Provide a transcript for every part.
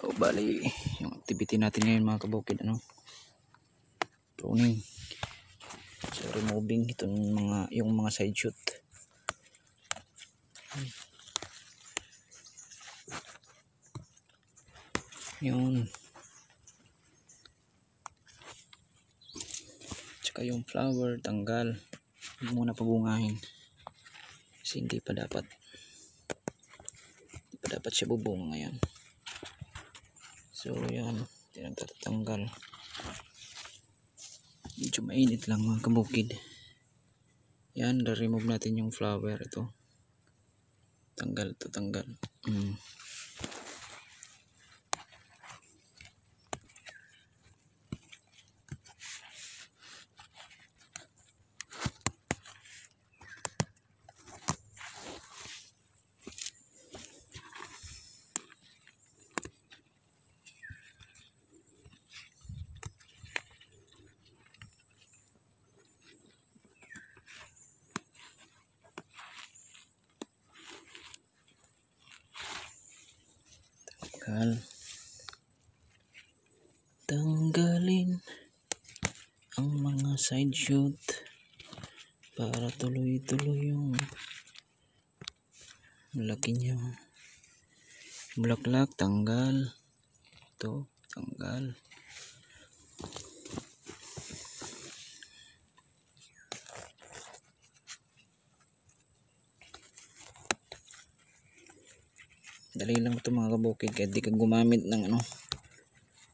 So bali yung activity natin ngayon mga kabukid, pruning. So removing itong yung mga side shoot. Yun. Tsaka yung flower tanggal. Huwag muna pabungahin. Kasi hindi pa dapat siya bubunga ngayon. So yan, tinatanggal. Medyo mainit lang mga kabukid. Yan, remove natin yung flower ito. Tanggal to, tanggal. Tanggalin ang mga side shoot para tuloy-tuloy yung laki niya. Bulaklak tanggal, ito tanggal. Dali lang ito mga kabukid, kahit di ka gumamit ng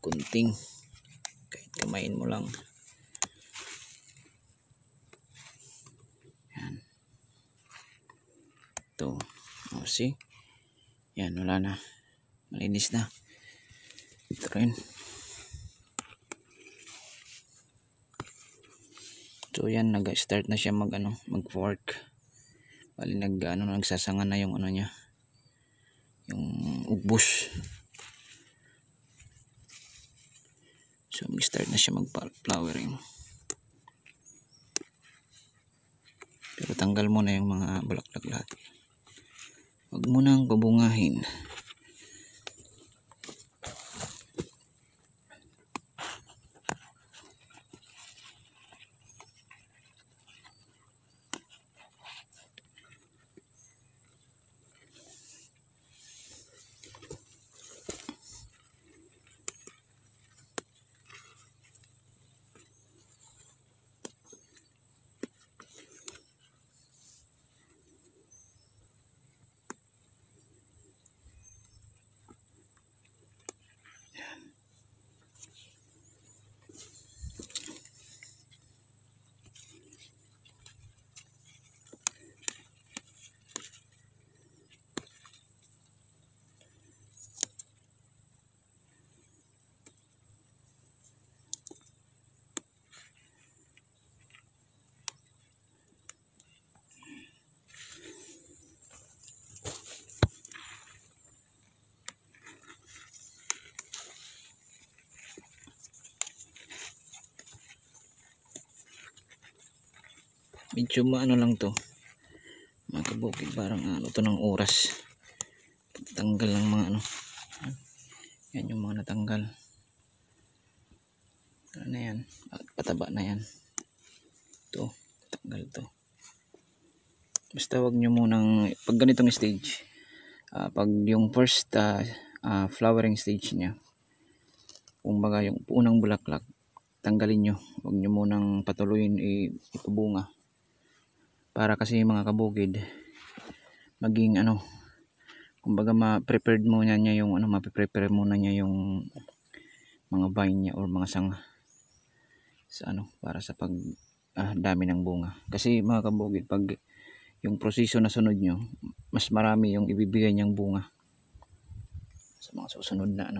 kunting, kahit kamain mo lang. Yan. Ito, see? Yan, wala na. Malinis na. Ito rin. So yan, nag-start na siya mag-fork. Bali nagsasanga na yung niya. Yung ugbos. So mag-start na siya mag-flowering. Pero tanggal mo na yung mga bulaklak lahat. Huwag mo nang babungahin. Medyo lang to mga kabukid, parang to ng oras tanggal ng mga yan yung mga natanggal na yan, pataba na yan, to tanggal to. Basta wag nyo munang pag ganitong stage, pag yung first flowering stage nya, kumbaga yung unang bulaklak, tanggalin nyo, wag nyo munang patuloyin ipabunga. Para kasi mga kabukid maging kumbaga ma-prepared muna niya yung ma-prepare muna niya yung mga vine niya or mga sanga sa para sa pag dami ng bunga. Kasi mga kabukid, pag yung proseso na sunod nyo, mas marami yung ibibigay niyang bunga sa mga susunod na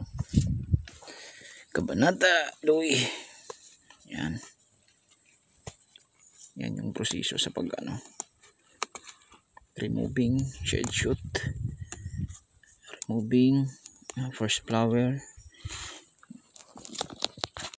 kabanata, Louie. Yan. Yan yung proseso sa pag removing side shoot, removing first flower,